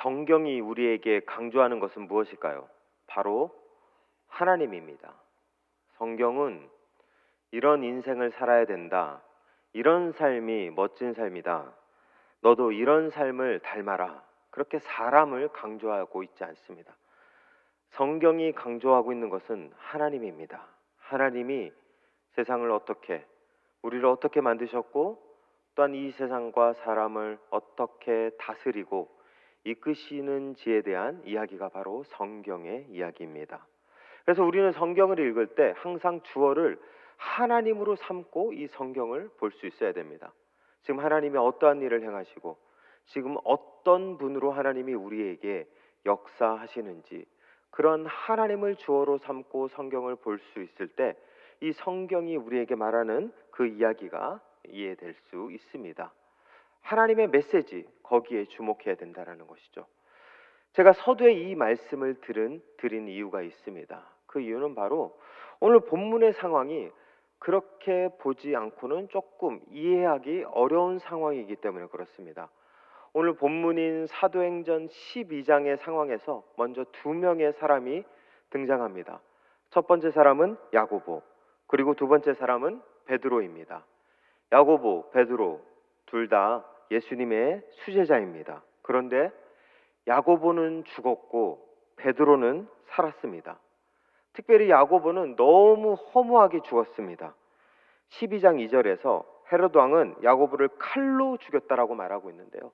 성경이 우리에게 강조하는 것은 무엇일까요? 바로 하나님입니다. 성경은 이런 인생을 살아야 된다. 이런 삶이 멋진 삶이다. 너도 이런 삶을 닮아라. 그렇게 사람을 강조하고 있지 않습니다. 성경이 강조하고 있는 것은 하나님입니다. 하나님이 세상을 어떻게, 우리를 어떻게 만드셨고, 또한 이 세상과 사람을 어떻게 다스리고 이끄시는지에 대한 이야기가 바로 성경의 이야기입니다. 그래서 우리는 성경을 읽을 때 항상 주어를 하나님으로 삼고 이 성경을 볼 수 있어야 됩니다. 지금 하나님이 어떠한 일을 행하시고 지금 어떤 분으로 하나님이 우리에게 역사하시는지, 그런 하나님을 주어로 삼고 성경을 볼 수 있을 때 이 성경이 우리에게 말하는 그 이야기가 이해될 수 있습니다. 하나님의 메시지, 거기에 주목해야 된다는 것이죠. 제가 서두에 이 말씀을 드린 이유가 있습니다. 그 이유는 바로 오늘 본문의 상황이 그렇게 보지 않고는 조금 이해하기 어려운 상황이기 때문에 그렇습니다. 오늘 본문인 사도행전 12장의 상황에서 먼저 두 명의 사람이 등장합니다. 첫 번째 사람은 야고보, 그리고 두 번째 사람은 베드로입니다. 야고보, 베드로 둘 다 예수님의 수제자입니다. 그런데 야고보는 죽었고 베드로는 살았습니다. 특별히 야고보는 너무 허무하게 죽었습니다. 12장 2절에서 헤롯 왕은 야고보를 칼로 죽였다라고 말하고 있는데요,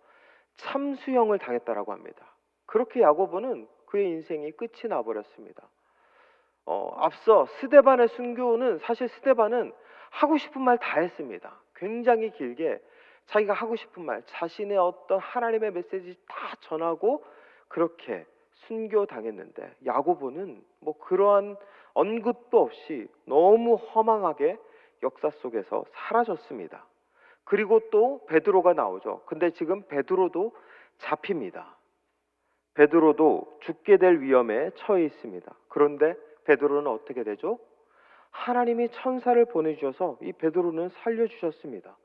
참수형을 당했다라고 합니다. 그렇게 야고보는 그의 인생이 끝이 나버렸습니다. 앞서 스데반의 순교는 사실 스데반은 하고 싶은 말 다 했습니다. 굉장히 길게 자기가 하고 싶은 말, 자신의 어떤 하나님의 메시지 다 전하고 그렇게 순교당했는데 야고보는 뭐 그러한 언급도 없이 너무 허망하게 역사 속에서 사라졌습니다. 그리고 또 베드로가 나오죠. 근데 지금 베드로도 잡힙니다. 베드로도 죽게 될 위험에 처해 있습니다. 그런데 베드로는 어떻게 되죠? 하나님이 천사를 보내주셔서 이 베드로는 살려주셨습니다.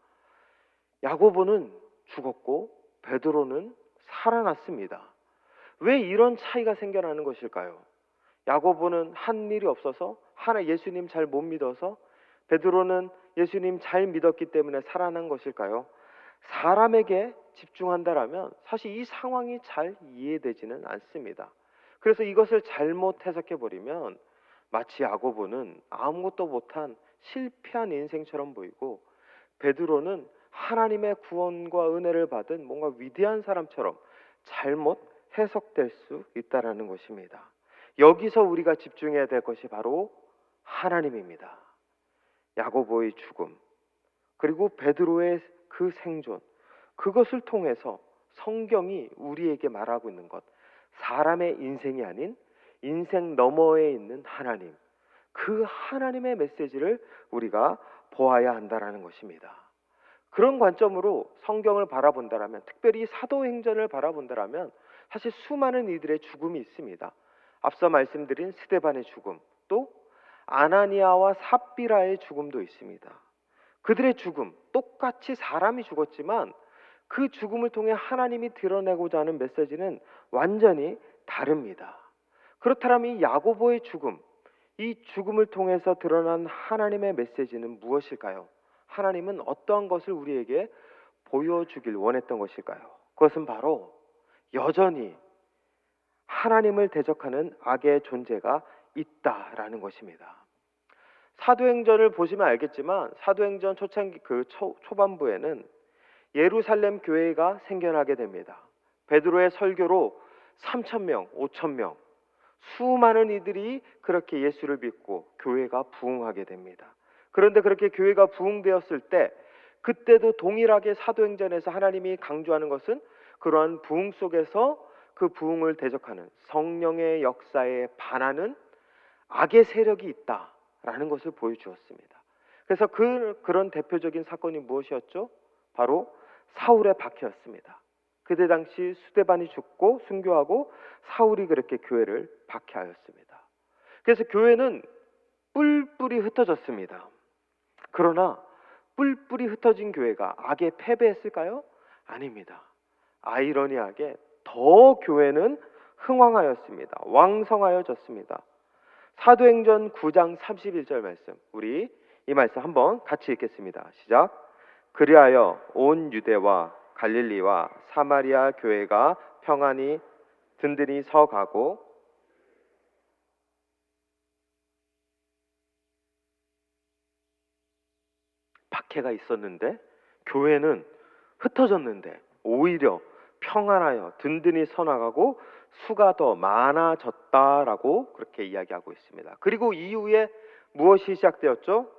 야고보는 죽었고 베드로는 살아났습니다. 왜 이런 차이가 생겨나는 것일까요? 야고보는 한 일이 없어서 예수님 잘 못 믿어서, 베드로는 예수님 잘 믿었기 때문에 살아난 것일까요? 사람에게 집중한다라면 사실 이 상황이 잘 이해되지는 않습니다. 그래서 이것을 잘못 해석해 버리면 마치 야고보는 아무것도 못한 실패한 인생처럼 보이고 베드로는 하나님의 구원과 은혜를 받은 뭔가 위대한 사람처럼 잘못 해석될 수 있다라는 것입니다. 여기서 우리가 집중해야 될 것이 바로 하나님입니다. 야고보의 죽음, 그리고 베드로의 그 생존, 그것을 통해서 성경이 우리에게 말하고 있는 것, 사람의 인생이 아닌 인생 너머에 있는 하나님, 그 하나님의 메시지를 우리가 보아야 한다라는 것입니다. 그런 관점으로 성경을 바라본다라면, 특별히 사도행전을 바라본다라면 사실 수많은 이들의 죽음이 있습니다. 앞서 말씀드린 스데반의 죽음, 또 아나니아와 삽비라의 죽음도 있습니다. 그들의 죽음, 똑같이 사람이 죽었지만 그 죽음을 통해 하나님이 드러내고자 하는 메시지는 완전히 다릅니다. 그렇다면 이 야고보의 죽음, 이 죽음을 통해서 드러난 하나님의 메시지는 무엇일까요? 하나님은 어떠한 것을 우리에게 보여주길 원했던 것일까요? 그것은 바로 여전히 하나님을 대적하는 악의 존재가 있다라는 것입니다. 사도행전을 보시면 알겠지만 사도행전 초창기 초반부에는 예루살렘 교회가 생겨나게 됩니다. 베드로의 설교로 3,000명, 5,000명, 수많은 이들이 그렇게 예수를 믿고 교회가 부흥하게 됩니다. 그런데 그렇게 교회가 부흥되었을 때 그때도 동일하게 사도행전에서 하나님이 강조하는 것은 그러한 부흥 속에서 그 부흥을 대적하는 성령의 역사에 반하는 악의 세력이 있다라는 것을 보여주었습니다. 그래서 그런 대표적인 사건이 무엇이었죠? 바로 사울의 박해였습니다. 그때 당시 스데반이 죽고 순교하고 사울이 그렇게 교회를 박해하였습니다. 그래서 교회는 뿔뿔이 흩어졌습니다. 그러나 뿔뿔이 흩어진 교회가 악에 패배했을까요? 아닙니다. 아이러니하게 더 교회는 흥왕하였습니다. 왕성하여졌습니다. 사도행전 9장 31절 말씀, 우리 이 말씀 한번 같이 읽겠습니다. 시작. 그리하여 온 유대와 갈릴리와 사마리아 교회가 평안히 든든히 서가고 박해가 있었는데 교회는 흩어졌는데 오히려 평안하여 든든히 서나가고 수가 더 많아졌다라고 그렇게 이야기하고 있습니다. 그리고 이후에 무엇이 시작되었죠?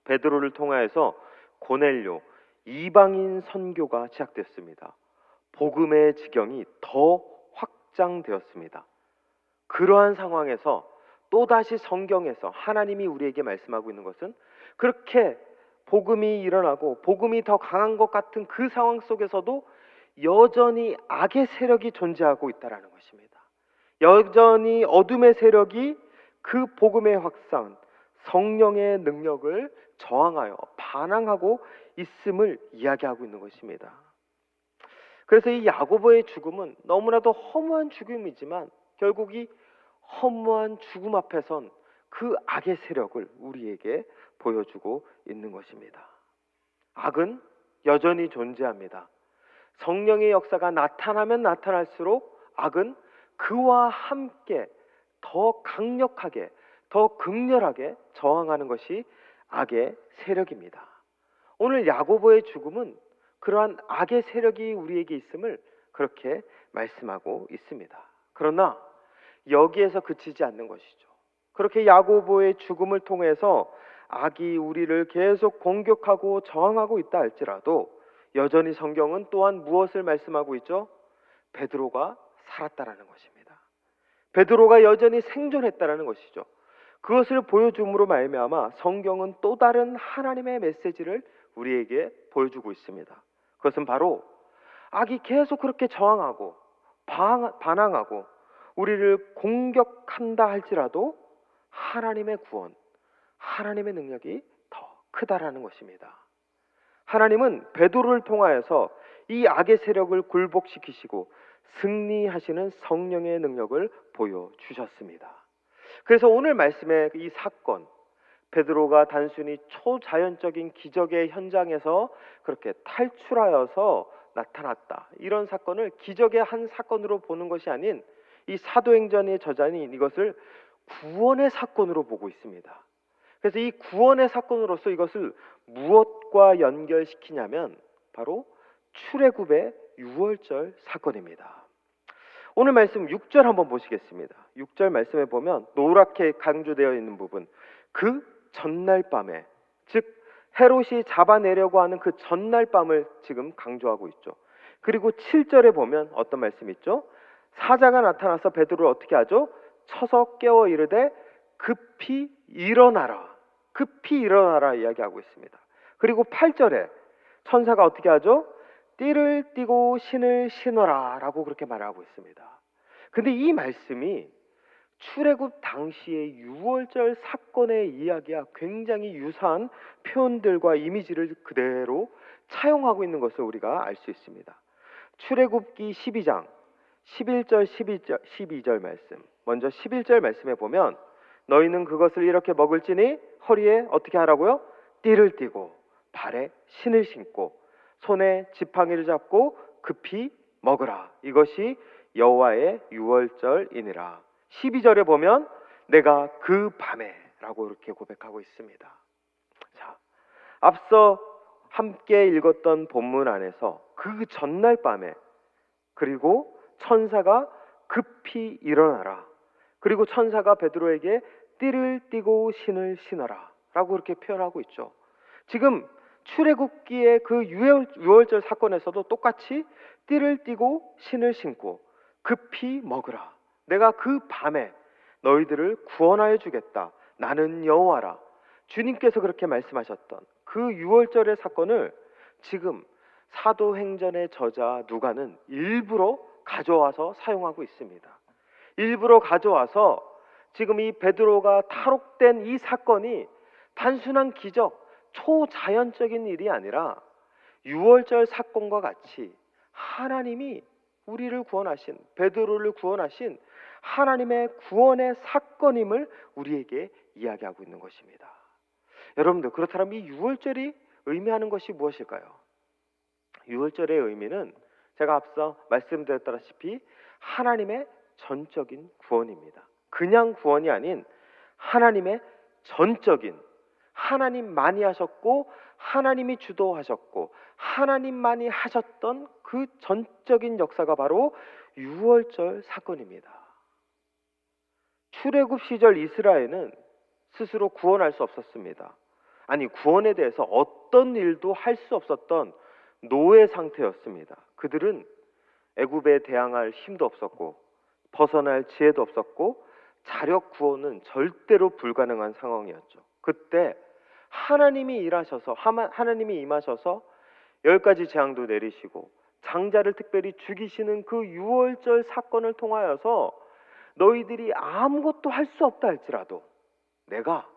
베드로를 통하여서 고넬료 이방인 선교가 시작됐습니다. 복음의 지경이 더 확장되었습니다. 그러한 상황에서 또다시 성경에서 하나님이 우리에게 말씀하고 있는 것은 그렇게 복음이 일어나고 복음이 더 강한 것 같은 그 상황 속에서도 여전히 악의 세력이 존재하고 있다는 것입니다. 여전히 어둠의 세력이 그 복음의 확산, 성령의 능력을 저항하여 반항하고 있음을 이야기하고 있는 것입니다. 그래서 이 야고보의 죽음은 너무나도 허무한 죽음이지만 결국 이 허무한 죽음 앞에선 그 악의 세력을 우리에게 보여주고 있는 것입니다. 악은 여전히 존재합니다. 성령의 역사가 나타나면 나타날수록 악은 그와 함께 더 강력하게, 더 극렬하게 저항하는 것이 악의 세력입니다. 오늘 야고보의 죽음은 그러한 악의 세력이 우리에게 있음을 그렇게 말씀하고 있습니다. 그러나 여기에서 그치지 않는 것이죠. 그렇게 야고보의 죽음을 통해서 악이 우리를 계속 공격하고 저항하고 있다 할지라도 여전히 성경은 또한 무엇을 말씀하고 있죠? 베드로가 살았다라는 것입니다. 베드로가 여전히 생존했다라는 것이죠. 그것을 보여줌으로 말미암아 성경은 또 다른 하나님의 메시지를 우리에게 보여주고 있습니다. 그것은 바로 악이 계속 그렇게 저항하고 반항하고 우리를 공격한다 할지라도 하나님의 구원, 하나님의 능력이 더 크다라는 것입니다. 하나님은 베드로를 통하여서 이 악의 세력을 굴복시키시고 승리하시는 성령의 능력을 보여주셨습니다. 그래서 오늘 말씀의 이 사건, 베드로가 단순히 초자연적인 기적의 현장에서 그렇게 탈출하여서 나타났다, 이런 사건을 기적의 한 사건으로 보는 것이 아닌 이 사도행전의 저자는 이것을 구원의 사건으로 보고 있습니다. 그래서 이 구원의 사건으로서 이것을 무엇과 연결시키냐면 바로 출애굽의 유월절 사건입니다. 오늘 말씀 6절 한번 보시겠습니다. 6절 말씀에 보면 노랗게 강조되어 있는 부분, 그 전날 밤에, 즉 헤롯이 잡아내려고 하는 그 전날 밤을 지금 강조하고 있죠. 그리고 7절에 보면 어떤 말씀이 있죠? 사자가 나타나서 베드로를 어떻게 하죠? 쳐서 깨워 이르되 급히 일어나라, 급히 일어나라 이야기하고 있습니다. 그리고 8절에 천사가 어떻게 하죠? 띠를 띠고 신을 신어라 라고 그렇게 말하고 있습니다. 근데 이 말씀이 출애굽 당시의 유월절 사건의 이야기와 굉장히 유사한 표현들과 이미지를 그대로 차용하고 있는 것을 우리가 알 수 있습니다. 출애굽기 12장 11절 12절 말씀, 먼저 11절 말씀에 보면 너희는 그것을 이렇게 먹을지니 허리에 어떻게 하라고요? 띠를 띠고 발에 신을 신고 손에 지팡이를 잡고 급히 먹으라. 이것이 여호와의 유월절이니라. 12절에 보면 내가 그 밤에 라고 이렇게 고백하고 있습니다. 자, 앞서 함께 읽었던 본문 안에서 그 전날 밤에, 그리고 천사가 급히 일어나라, 그리고 천사가 베드로에게 띠를 띠고 신을 신어라 라고 이렇게 표현하고 있죠. 지금 출애굽기의 그 유월절 사건에서도 똑같이 띠를 띠고 신을 신고 급히 먹으라, 내가 그 밤에 너희들을 구원하여 주겠다, 나는 여호와라, 주님께서 그렇게 말씀하셨던 그 유월절의 사건을 지금 사도행전의 저자 누가는 일부러 가져와서 사용하고 있습니다. 일부러 가져와서 지금 이 베드로가 탈옥된 이 사건이 단순한 기적, 초자연적인 일이 아니라 유월절 사건과 같이 하나님이 우리를 구원하신, 베드로를 구원하신 하나님의 구원의 사건임을 우리에게 이야기하고 있는 것입니다. 여러분들, 그렇다면 이 유월절이 의미하는 것이 무엇일까요? 유월절의 의미는 제가 앞서 말씀드렸다시피 하나님의 전적인 구원입니다. 그냥 구원이 아닌 하나님의 전적인, 하나님만이 하셨고 하나님이 주도하셨고 하나님만이 하셨던 그 전적인 역사가 바로 유월절 사건입니다. 출애굽 시절 이스라엘은 스스로 구원할 수 없었습니다. 아니, 구원에 대해서 어떤 일도 할 수 없었던 노예 상태였습니다. 그들은 애굽에 대항할 힘도 없었고 벗어날 지혜도 없었고 자력 구원은 절대로 불가능한 상황이었죠. 그때 하나님이 일하셔서, 하나님이 임하셔서 10가지 재앙도 내리시고 장자를 특별히 죽이시는 그 유월절 사건을 통하여서 너희들이 아무것도 할 수 없다 할지라도 내가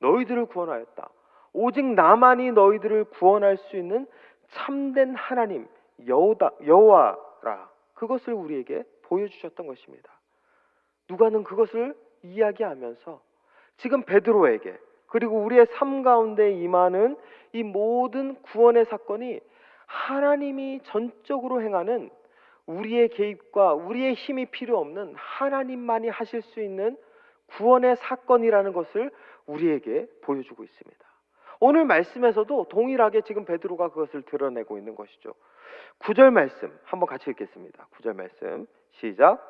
너희들을 구원하였다. 오직 나만이 너희들을 구원할 수 있는 참된 하나님 여호와라. 그것을 우리에게 보여주셨던 것입니다. 누가는 그것을 이야기하면서 지금 베드로에게, 그리고 우리의 삶 가운데 임하는 이 모든 구원의 사건이 하나님이 전적으로 행하는, 우리의 개입과 우리의 힘이 필요 없는 하나님만이 하실 수 있는 구원의 사건이라는 것을 우리에게 보여주고 있습니다. 오늘 말씀에서도 동일하게 지금 베드로가 그것을 드러내고 있는 것이죠. 9절 말씀 한번 같이 읽겠습니다. 9절 말씀 시작.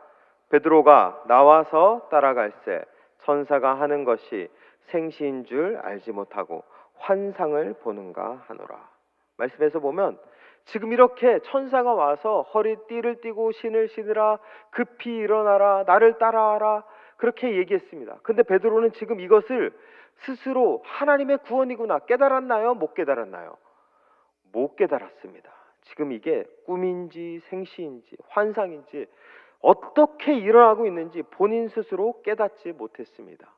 베드로가 나와서 따라갈새 천사가 하는 것이 생시인 줄 알지 못하고 환상을 보는가 하노라. 말씀에서 보면 지금 이렇게 천사가 와서 허리띠를 띠고 신을 신으라, 급히 일어나라, 나를 따라와라, 그렇게 얘기했습니다. 근데 베드로는 지금 이것을 스스로 하나님의 구원이구나 깨달았나요? 못 깨달았나요? 못 깨달았습니다. 지금 이게 꿈인지 생시인지 환상인지 어떻게 일어나고 있는지 본인 스스로 깨닫지 못했습니다.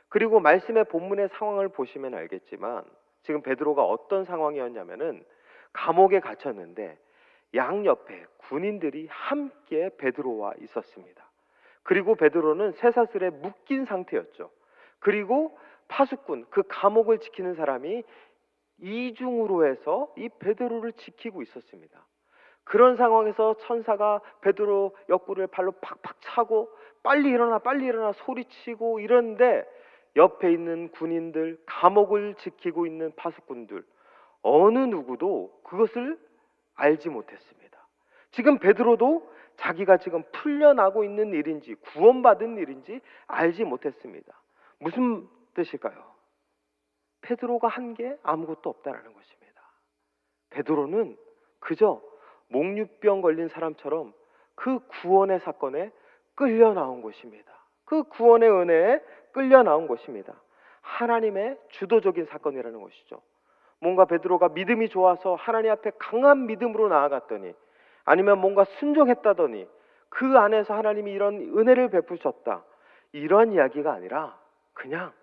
그리고 말씀의 본문의 상황을 보시면 알겠지만 지금 베드로가 어떤 상황이었냐면은 감옥에 갇혔는데 양옆에 군인들이 함께 베드로와 있었습니다. 그리고 베드로는 쇠사슬에 묶인 상태였죠. 그리고 파수꾼, 그 감옥을 지키는 사람이 이중으로 해서 이 베드로를 지키고 있었습니다. 그런 상황에서 천사가 베드로 옆구리를 발로 팍팍 차고 빨리 일어나 소리치고 이러는데 옆에 있는 군인들, 감옥을 지키고 있는 파수꾼들 어느 누구도 그것을 알지 못했습니다. 지금 베드로도 자기가 지금 풀려나고 있는 일인지 구원받은 일인지 알지 못했습니다. 무슨 뜻일까요? 베드로가 한 게 아무것도 없다라는 것입니다. 베드로는 그저 몽유병 걸린 사람처럼 그 구원의 사건에 끌려 나온 것입니다. 그 구원의 은혜에 끌려 나온 것입니다. 하나님의 주도적인 사건이라는 것이죠. 뭔가 베드로가 믿음이 좋아서 하나님 앞에 강한 믿음으로 나아갔더니, 아니면 뭔가 순종했다더니 그 안에서 하나님이 이런 은혜를 베푸셨다, 이런 이야기가 아니라 그냥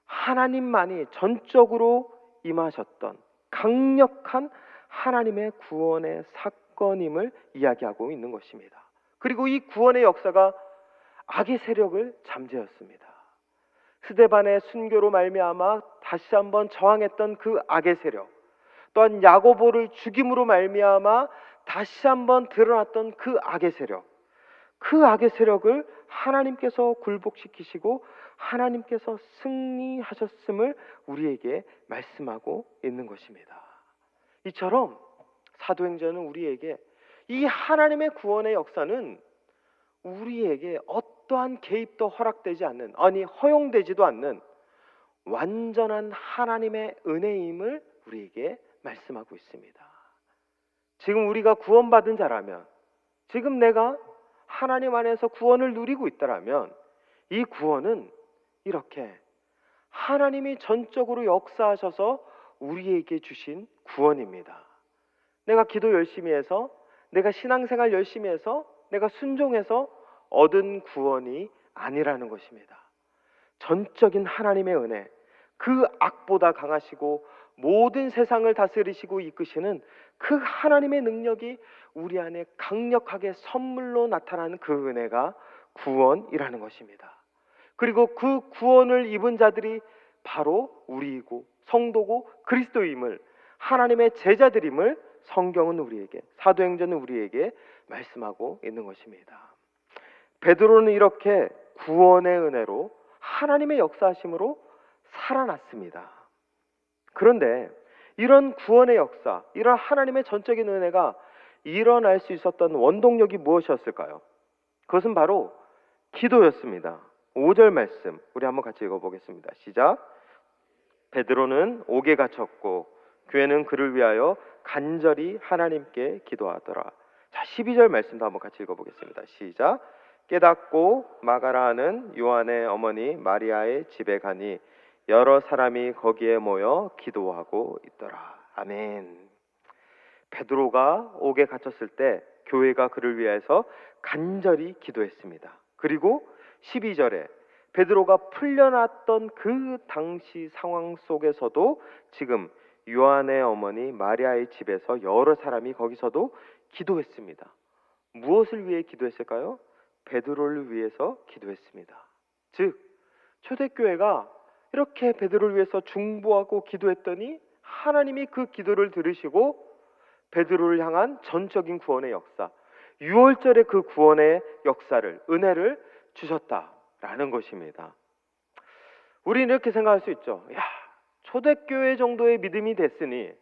하나님만이 전적으로 임하셨던 강력한 하나님의 구원의 사건임을 이야기하고 있는 것입니다. 그리고 이 구원의 역사가 악의 세력을 잠재웠습니다. 스데반의 순교로 말미암아 다시 한번 저항했던 그 악의 세력, 또한 야고보를 죽임으로 말미암아 다시 한번 드러났던 그 악의 세력, 그 악의 세력을 하나님께서 굴복시키시고 하나님께서 승리하셨음을 우리에게 말씀하고 있는 것입니다. 이처럼 사도행전은 우리에게 이 하나님의 구원의 역사는 우리에게 어떠한 개입도 허락되지 않는, 아니 허용되지도 않는 완전한 하나님의 은혜임을 우리에게 말씀하고 있습니다. 지금 우리가 구원받은 자라면, 지금 내가 하나님 안에서 구원을 누리고 있다라면 이 구원은 이렇게 하나님이 전적으로 역사하셔서 우리에게 주신 구원입니다. 내가 기도 열심히 해서, 내가 신앙생활 열심히 해서, 내가 순종해서 얻은 구원이 아니라는 것입니다. 전적인 하나님의 은혜, 그 악보다 강하시고 모든 세상을 다스리시고 이끄시는 그 하나님의 능력이 우리 안에 강력하게 선물로 나타나는 그 은혜가 구원이라는 것입니다. 그리고 그 구원을 입은 자들이 바로 우리이고 성도고 그리스도임을, 하나님의 제자들임을 성경은 우리에게, 사도행전은 우리에게 말씀하고 있는 것입니다. 베드로는 이렇게 구원의 은혜로 하나님의 역사하심으로 살아났습니다. 그런데 이런 구원의 역사, 이런 하나님의 전적인 은혜가 일어날 수 있었던 원동력이 무엇이었을까요? 그것은 바로 기도였습니다. 5절 말씀 우리 한번 같이 읽어보겠습니다. 시작. 베드로는 옥에 갇혔고 교회는 그를 위하여 간절히 하나님께 기도하더라. 자, 12절 말씀도 한번 같이 읽어보겠습니다. 시작. 깨닫고 마가라 하는 요한의 어머니 마리아의 집에 가니 여러 사람이 거기에 모여 기도하고 있더라. 아멘. 베드로가 옥에 갇혔을 때 교회가 그를 위해서 간절히 기도했습니다. 그리고 12절에 베드로가 풀려났던 그 당시 상황 속에서도 지금 요한의 어머니 마리아의 집에서 여러 사람이 거기서도 기도했습니다. 무엇을 위해 기도했을까요? 베드로를 위해서 기도했습니다. 즉 초대교회가 이렇게 베드로를 위해서 중보하고 기도했더니 하나님이 그 기도를 들으시고 베드로를 향한 전적인 구원의 역사, 6월절의 그 구원의 역사를, 은혜를 주셨다라는 것입니다. 우리는 이렇게 생각할 수 있죠. 야, 초대교회 정도의 믿음이 됐으니,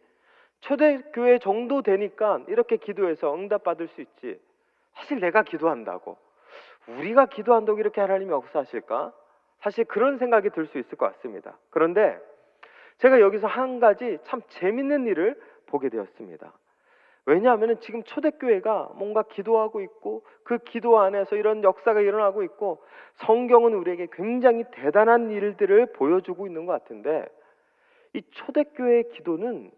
초대교회 정도 되니까 이렇게 기도해서 응답받을 수 있지. 사실 내가 기도한다고, 우리가 기도한다고 이렇게 하나님이 역사하실까? 사실 그런 생각이 들 수 있을 것 같습니다. 그런데 제가 여기서 한 가지 참 재밌는 일을 보게 되었습니다. 왜냐하면 지금 초대교회가 뭔가 기도하고 있고 그 기도 안에서 이런 역사가 일어나고 있고 성경은 우리에게 굉장히 대단한 일들을 보여주고 있는 것 같은데, 이 초대교회의 기도는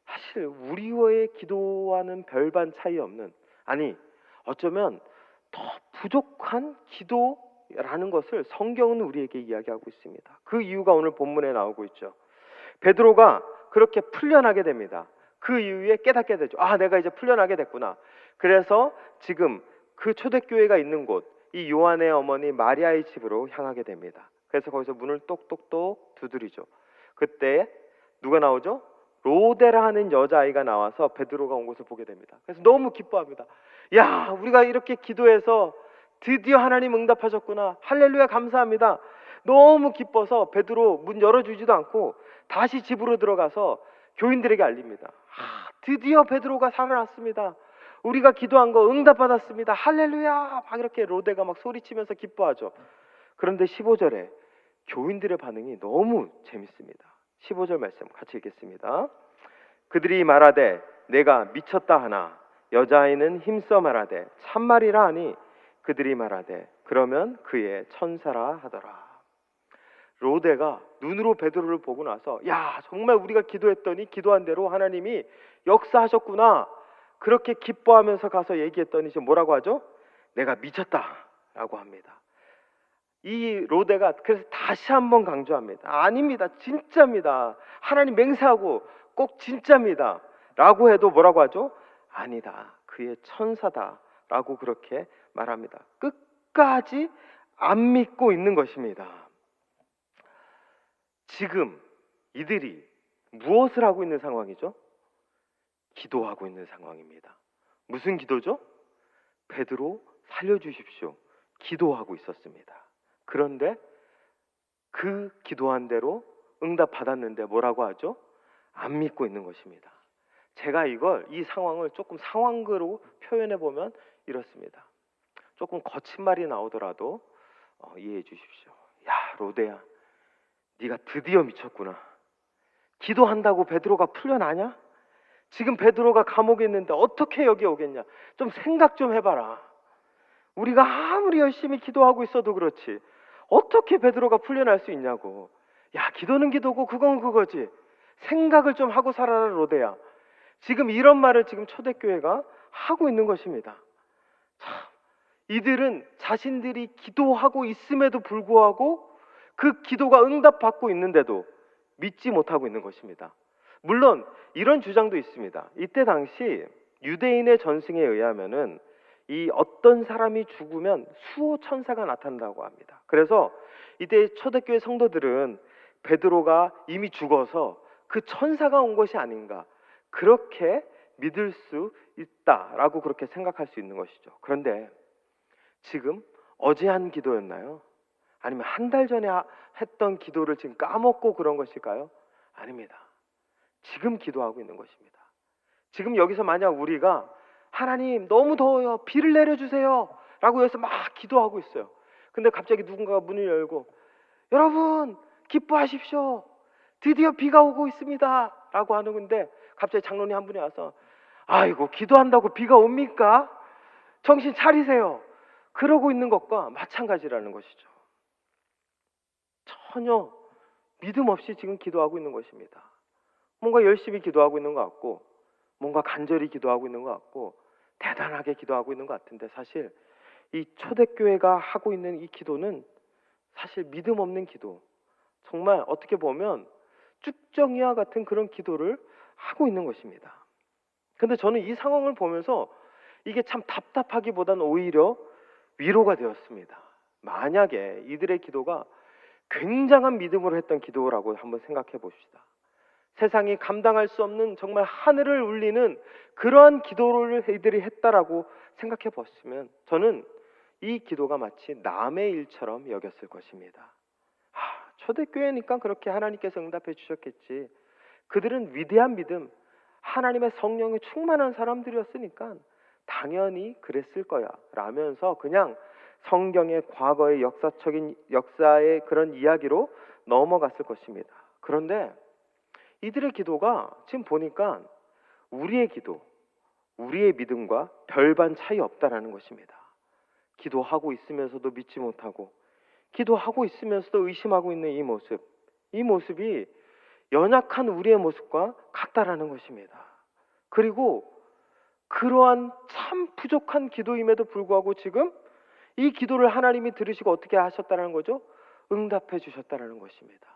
사실 우리와의 기도와는 별반 차이 없는, 아니 어쩌면 더 부족한 기도라는 것을 성경은 우리에게 이야기하고 있습니다. 그 이유가 오늘 본문에 나오고 있죠. 베드로가 그렇게 풀려나게 됩니다. 그 이후에 깨닫게 되죠. 아, 내가 이제 풀려나게 됐구나. 그래서 지금 그 초대교회가 있는 곳, 이 요한의 어머니 마리아의 집으로 향하게 됩니다. 그래서 거기서 문을 똑똑똑 두드리죠. 그때 누가 나오죠? 로데라 하는 여자아이가 나와서 베드로가 온 것을 보게 됩니다. 그래서 너무 기뻐합니다. 야, 우리가 이렇게 기도해서 드디어 하나님 응답하셨구나. 할렐루야, 감사합니다. 너무 기뻐서 베드로 문 열어주지도 않고 다시 집으로 들어가서 교인들에게 알립니다. 드디어 베드로가 살아났습니다. 우리가 기도한 거 응답받았습니다. 할렐루야! 막 이렇게 로데가 막 소리치면서 기뻐하죠. 그런데 15절에 교인들의 반응이 너무 재밌습니다. 15절 말씀 같이 읽겠습니다. 그들이 말하되 내가 미쳤다 하나 여자아이는 힘써 말하되 참말이라 하니 그들이 말하되 그러면 그의 천사라 하더라. 로데가 눈으로 베드로를 보고 나서 야, 정말 우리가 기도했더니 기도한 대로 하나님이 역사하셨구나, 그렇게 기뻐하면서 가서 얘기했더니 지금 뭐라고 하죠? 내가 미쳤다라고 합니다. 이 로데가 그래서 다시 한번 강조합니다. 아닙니다, 진짜입니다. 하나님 맹세하고 꼭 진짜입니다 라고 해도 뭐라고 하죠? 아니다, 그의 천사다 라고 그렇게 말합니다. 끝까지 안 믿고 있는 것입니다. 지금 이들이 무엇을 하고 있는 상황이죠? 기도하고 있는 상황입니다. 무슨 기도죠? 베드로 살려주십시오, 기도하고 있었습니다. 그런데 그 기도한 대로 응답 받았는데 뭐라고 하죠? 안 믿고 있는 것입니다. 제가 이 상황을 조금 상황극으로 표현해 보면 이렇습니다. 조금 거친 말이 나오더라도 이해해 주십시오. 야, 로데야, 네가 드디어 미쳤구나. 기도한다고 베드로가 풀려나냐? 지금 베드로가 감옥에 있는데 어떻게 여기 오겠냐? 좀 생각 좀 해봐라. 우리가 아무리 열심히 기도하고 있어도 그렇지 어떻게 베드로가 풀려날 수 있냐고. 야, 기도는 기도고 그건 그거지. 생각을 좀 하고 살아라, 로데야. 지금 이런 말을 지금 초대교회가 하고 있는 것입니다. 참, 이들은 자신들이 기도하고 있음에도 불구하고 그 기도가 응답받고 있는데도 믿지 못하고 있는 것입니다. 물론 이런 주장도 있습니다. 이때 당시 유대인의 전승에 의하면은 이 어떤 사람이 죽으면 수호 천사가 나타난다고 합니다. 그래서 이때 초대교회 성도들은 베드로가 이미 죽어서 그 천사가 온 것이 아닌가 그렇게 믿을 수 있다라고 그렇게 생각할 수 있는 것이죠. 그런데 지금 어제 한 기도였나요? 아니면 한 달 전에 했던 기도를 지금 까먹고 그런 것일까요? 아닙니다. 지금 기도하고 있는 것입니다. 지금 여기서 만약 우리가 하나님 너무 더워요, 비를 내려주세요 라고 해서 막 기도하고 있어요. 근데 갑자기 누군가가 문을 열고 여러분 기뻐하십시오, 드디어 비가 오고 있습니다 라고 하는 건데, 갑자기 장로님 한 분이 와서 아이고 기도한다고 비가 옵니까? 정신 차리세요 그러고 있는 것과 마찬가지라는 것이죠. 전혀 믿음 없이 지금 기도하고 있는 것입니다. 뭔가 열심히 기도하고 있는 것 같고, 뭔가 간절히 기도하고 있는 것 같고, 대단하게 기도하고 있는 것 같은데, 사실 이 초대교회가 하고 있는 이 기도는 사실 믿음 없는 기도, 정말 어떻게 보면 쭉정이와 같은 그런 기도를 하고 있는 것입니다. 근데 저는 이 상황을 보면서 이게 참 답답하기보다는 오히려 위로가 되었습니다. 만약에 이들의 기도가 굉장한 믿음으로 했던 기도라고 한번 생각해 봅시다. 세상이 감당할 수 없는 정말 하늘을 울리는 그러한 기도를 이들이 했다라고 생각해 보시면 저는 이 기도가 마치 남의 일처럼 여겼을 것입니다. 초대교회니까 그렇게 하나님께서 응답해 주셨겠지. 그들은 위대한 믿음, 하나님의 성령에 충만한 사람들이었으니까 당연히 그랬을 거야 라면서 그냥 성경의 과거의 역사의 그런 이야기로 넘어갔을 것입니다. 그런데 이들의 기도가 지금 보니까 우리의 기도, 우리의 믿음과 별반 차이 없다라는 것입니다. 기도하고 있으면서도 믿지 못하고, 기도하고 있으면서도 의심하고 있는 이 모습이 연약한 우리의 모습과 같다라는 것입니다. 그리고 그러한 참 부족한 기도임에도 불구하고 지금 이 기도를 하나님이 들으시고 어떻게 하셨다는 거죠? 응답해 주셨다는 것입니다.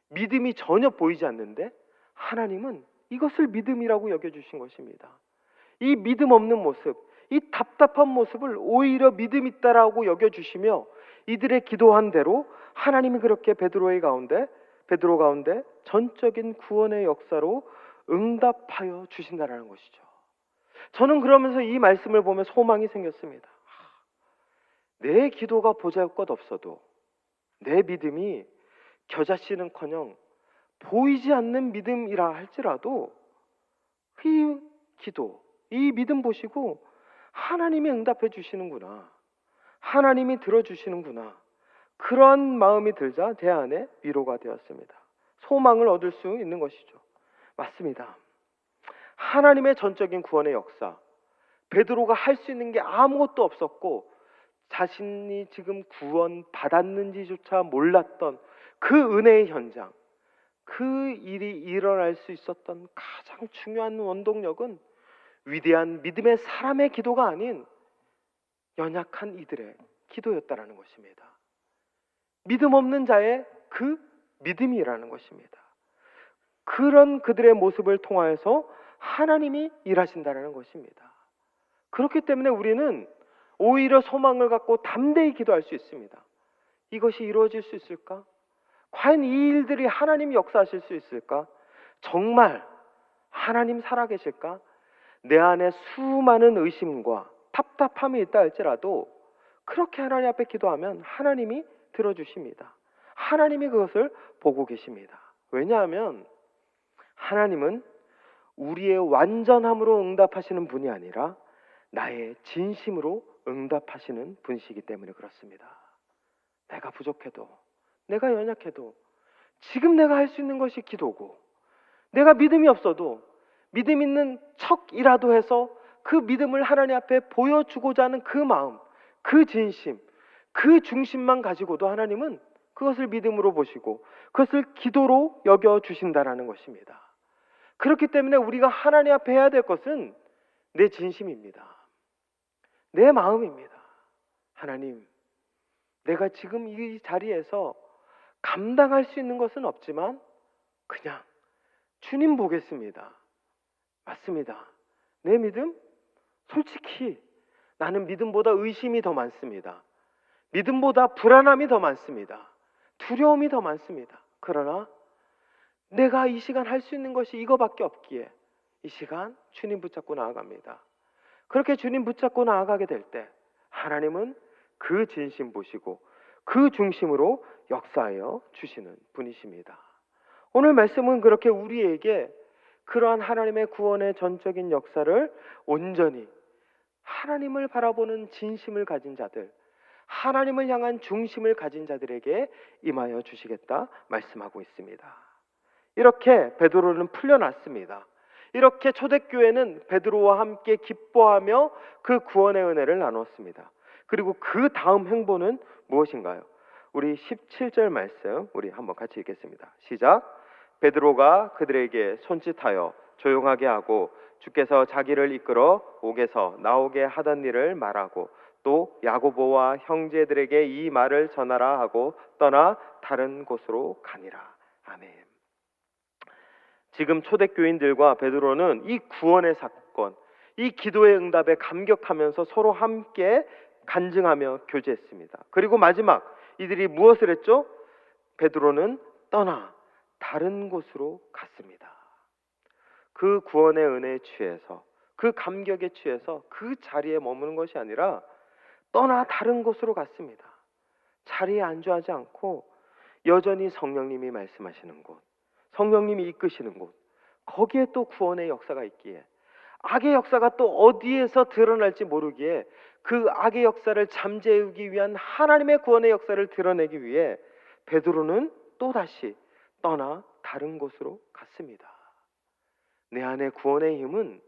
믿음이 전혀 보이지 않는데 하나님은 이것을 믿음이라고 여겨주신 것입니다. 이 믿음 없는 모습, 이 답답한 모습을 오히려 믿음 있다라고 여겨주시며 이들의 기도한 대로 하나님이 그렇게 베드로 가운데 전적인 구원의 역사로 응답하여 주신다는 것이죠. 저는 그러면서 이 말씀을 보면 소망이 생겼습니다. 내 기도가 보잘것없어도 내 믿음이 겨자씨는커녕 보이지 않는 믿음이라 할지라도 이 기도, 이 믿음 보시고 하나님이 응답해 주시는구나, 하나님이 들어주시는구나, 그런 마음이 들자 제 안에 위로가 되었습니다. 소망을 얻을 수 있는 것이죠. 맞습니다. 하나님의 전적인 구원의 역사, 베드로가 할 수 있는 게 아무것도 없었고 자신이 지금 구원 받았는지조차 몰랐던 그 은혜의 현장, 그 일이 일어날 수 있었던 가장 중요한 원동력은 위대한 믿음의 사람의 기도가 아닌 연약한 이들의 기도였다라는 것입니다. 믿음 없는 자의 그 믿음이라는 것입니다. 그런 그들의 모습을 통하여서 하나님이 일하신다는 것입니다. 그렇기 때문에 우리는 오히려 소망을 갖고 담대히 기도할 수 있습니다. 이것이 이루어질 수 있을까? 과연 이 일들이 하나님이 역사하실 수 있을까? 정말 하나님 살아계실까? 내 안에 수많은 의심과 답답함이 있다 할지라도 그렇게 하나님 앞에 기도하면 하나님이 들어주십니다. 하나님이 그것을 보고 계십니다. 왜냐하면 하나님은 우리의 완전함으로 응답하시는 분이 아니라 나의 진심으로 응답하시는 분이시기 때문에 그렇습니다. 내가 부족해도, 내가 연약해도, 지금 내가 할 수 있는 것이 기도고, 내가 믿음이 없어도 믿음 있는 척이라도 해서 그 믿음을 하나님 앞에 보여주고자 하는 그 마음, 그 진심, 그 중심만 가지고도 하나님은 그것을 믿음으로 보시고 그것을 기도로 여겨주신다라는 것입니다. 그렇기 때문에 우리가 하나님 앞에 해야 될 것은 내 진심입니다. 내 마음입니다. 하나님, 내가 지금 이 자리에서 감당할 수 있는 것은 없지만 그냥 주님 보겠습니다. 맞습니다. 내 믿음? 솔직히 나는 믿음보다 의심이 더 많습니다. 믿음보다 불안함이 더 많습니다. 두려움이 더 많습니다. 그러나 내가 이 시간 할 수 있는 것이 이거밖에 없기에 이 시간 주님 붙잡고 나아갑니다. 그렇게 주님 붙잡고 나아가게 될 때 하나님은 그 진심 보시고 그 중심으로 역사하여 주시는 분이십니다. 오늘 말씀은 그렇게 우리에게 그러한 하나님의 구원의 전적인 역사를 온전히 하나님을 바라보는 진심을 가진 자들, 하나님을 향한 중심을 가진 자들에게 임하여 주시겠다 말씀하고 있습니다. 이렇게 베드로는 풀려났습니다. 이렇게 초대교회는 베드로와 함께 기뻐하며 그 구원의 은혜를 나눴습니다. 그리고 그 다음 행보는 무엇인가요? 우리 17절 말씀 우리 한번 같이 읽겠습니다. 시작. 베드로가 그들에게 손짓하여 조용하게 하고 주께서 자기를 이끌어 옥에서 나오게 하던 일을 말하고 또 야고보와 형제들에게 이 말을 전하라 하고 떠나 다른 곳으로 가니라. 아멘. 지금 초대교인들과 베드로는 이 구원의 사건, 이 기도의 응답에 감격하면서 서로 함께 간증하며 교제했습니다. 그리고 마지막 이들이 무엇을 했죠? 베드로는 떠나 다른 곳으로 갔습니다. 그 구원의 은혜에 취해서, 그 감격에 취해서 그 자리에 머무는 것이 아니라 떠나 다른 곳으로 갔습니다. 자리에 안주하지 않고 여전히 성령님이 말씀하시는 곳, 성령님이 이끄시는 곳, 거기에 또 구원의 역사가 있기에, 악의 역사가 또 어디에서 드러날지 모르기에 그 악의 역사를 잠재우기 위한 하나님의 구원의 역사를 드러내기 위해 베드로는 또다시 떠나 다른 곳으로 갔습니다. 내 안에 구원의 힘은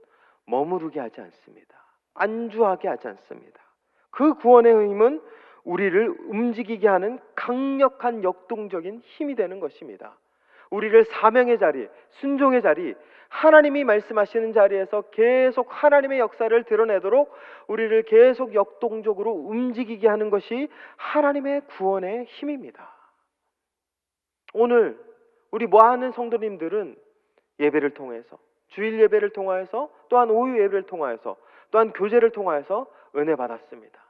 머무르게 하지 않습니다. 안주하게 하지 않습니다. 그 구원의 힘은 우리를 움직이게 하는 강력한 역동적인 힘이 되는 것입니다. 우리를 사명의 자리, 순종의 자리, 하나님이 말씀하시는 자리에서 계속 하나님의 역사를 드러내도록 우리를 계속 역동적으로 움직이게 하는 것이 하나님의 구원의 힘입니다. 오늘 우리 모아하는 성도님들은 예배를 통해서, 주일 예배를 통하여서, 또한 오후 예배를 통하여서, 또한 교제를 통하여서 은혜 받았습니다.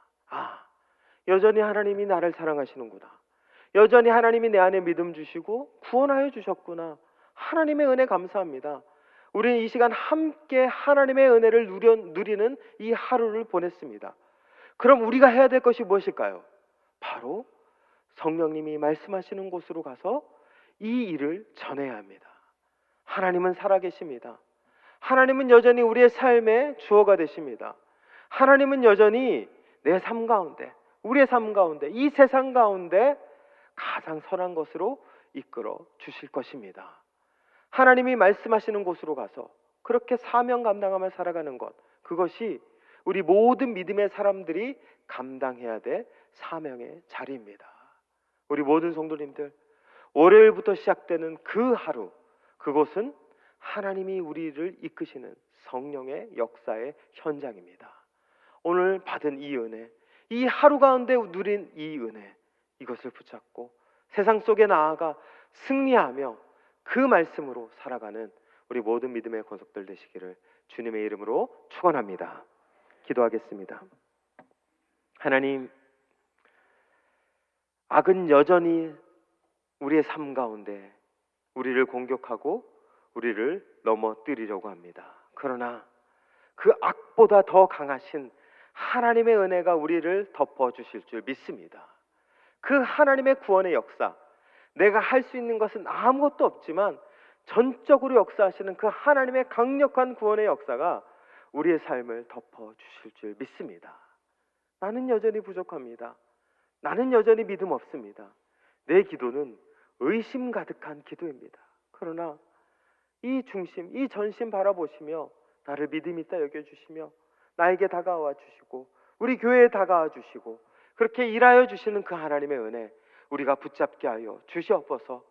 여전히 하나님이 나를 사랑하시는구나. 여전히 하나님이 내 안에 믿음 주시고 구원하여 주셨구나. 하나님의 은혜 감사합니다. 우리는 이 시간 함께 하나님의 은혜를 누리는 이 하루를 보냈습니다. 그럼 우리가 해야 될 것이 무엇일까요? 바로 성령님이 말씀하시는 곳으로 가서 이 일을 전해야 합니다. 하나님은 살아계십니다. 하나님은 여전히 우리의 삶의 주어가 되십니다. 하나님은 여전히 내 삶 가운데, 우리의 삶 가운데, 이 세상 가운데 가장 선한 것으로 이끌어 주실 것입니다. 하나님이 말씀하시는 곳으로 가서 그렇게 사명 감당하며 살아가는 것, 그것이 우리 모든 믿음의 사람들이 감당해야 될 사명의 자리입니다. 우리 모든 성도님들, 월요일부터 시작되는 그 하루, 그곳은 하나님이 우리를 이끄시는 성령의 역사의 현장입니다. 오늘 받은 이 은혜, 이 하루 가운데 누린 이 은혜, 이것을 붙잡고 세상 속에 나아가 승리하며 그 말씀으로 살아가는 우리 모든 믿음의 권속들 되시기를 주님의 이름으로 축원합니다. 기도하겠습니다. 하나님, 악은 여전히 우리의 삶 가운데 우리를 공격하고 우리를 넘어뜨리려고 합니다. 그러나 그 악보다 더 강하신 하나님의 은혜가 우리를 덮어주실 줄 믿습니다. 그 하나님의 구원의 역사, 내가 할 수 있는 것은 아무것도 없지만 전적으로 역사하시는 그 하나님의 강력한 구원의 역사가 우리의 삶을 덮어주실 줄 믿습니다. 나는 여전히 부족합니다. 나는 여전히 믿음 없습니다. 내 기도는 의심 가득한 기도입니다. 그러나 이 중심, 이 전심 바라보시며 나를 믿음 있다 여겨주시며 나에게 다가와 주시고 우리 교회에 다가와 주시고 그렇게 일하여 주시는 그 하나님의 은혜, 우리가 붙잡게 하여 주시옵소서.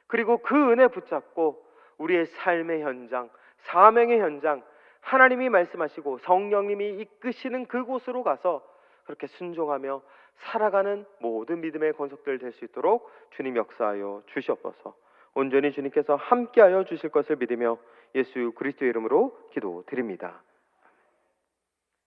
그리고 그 은혜 붙잡고 우리의 삶의 현장, 사명의 현장, 하나님이 말씀하시고 성령님이 이끄시는 그곳으로 가서 그렇게 순종하며 살아가는 모든 믿음의 권속들 될 수 있도록 주님 역사하여 주시옵소서. 온전히 주님께서 함께하여 주실 것을 믿으며 예수 그리스도의 이름으로 기도드립니다.